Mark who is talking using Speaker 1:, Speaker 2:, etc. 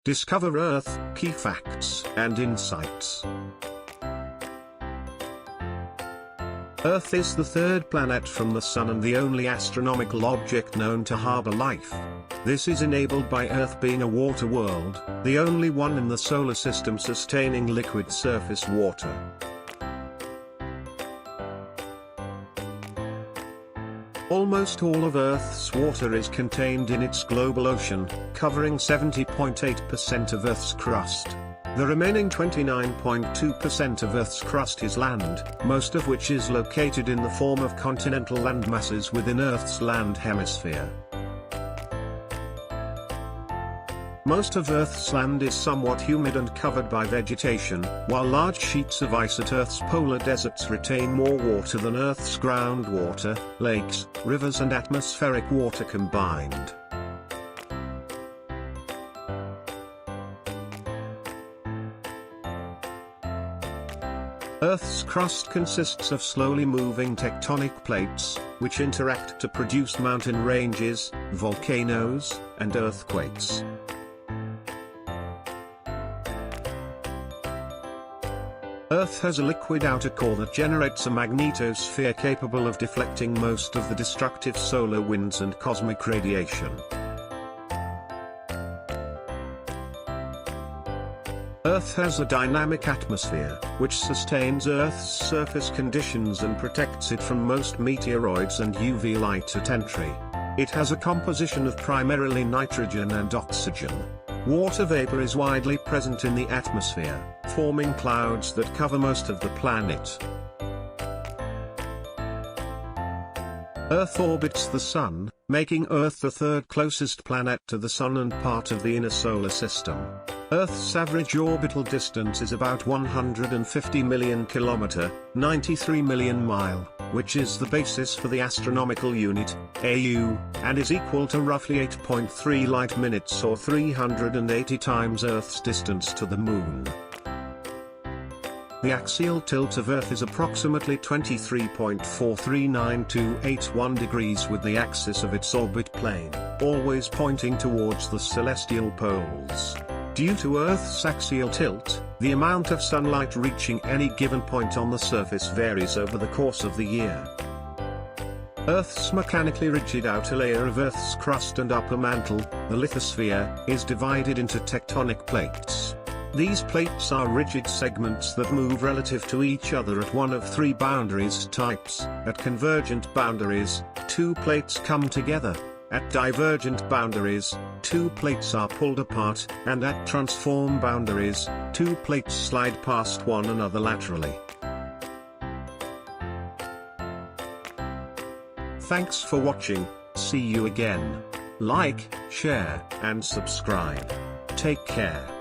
Speaker 1: Discover Earth, key facts and insights. Earth is the third planet from the Sun and the only astronomical object known to harbor life. This is enabled by Earth being a water world, the only one in the solar system sustaining liquid surface water. Almost all of Earth's water is contained in its global ocean, covering 70.8% of Earth's crust. The remaining 29.2% of Earth's crust is land, most of which is located in the form of continental landmasses within Earth's land hemisphere. Most of Earth's land is somewhat humid and covered by vegetation, while large sheets of ice at Earth's polar deserts retain more water than Earth's groundwater, lakes, rivers and atmospheric water combined. Earth's crust consists of slowly moving tectonic plates, which interact to produce mountain ranges, volcanoes, and earthquakes. Earth has a liquid outer core that generates a magnetosphere capable of deflecting most of the destructive solar winds and cosmic radiation. Earth has a dynamic atmosphere, which sustains Earth's surface conditions and protects it from most meteoroids and UV light at entry. It has a composition of primarily nitrogen and oxygen. Water vapor is widely present in the atmosphere, forming clouds that cover most of the planet. Earth orbits the Sun, making Earth the third closest planet to the Sun and part of the inner solar system. Earth's average orbital distance is about 150 million km, 93 million mile, which is the basis for the astronomical unit, AU, and is equal to roughly 8.3 light minutes or 380 times Earth's distance to the Moon. The axial tilt of Earth is approximately 23.43981 degrees with the axis of its orbit plane, always pointing towards the celestial poles. Due to Earth's axial tilt, the amount of sunlight reaching any given point on the surface varies over the course of the year. Earth's mechanically rigid outer layer of Earth's crust and upper mantle, the lithosphere, is divided into tectonic plates. These plates are rigid segments that move relative to each other at one of three boundaries types. At convergent boundaries, two plates come together. At divergent boundaries, two plates are pulled apart, and at transform boundaries, two plates slide past one another laterally. Thanks for watching, see you again. Like, share, and subscribe. Take care.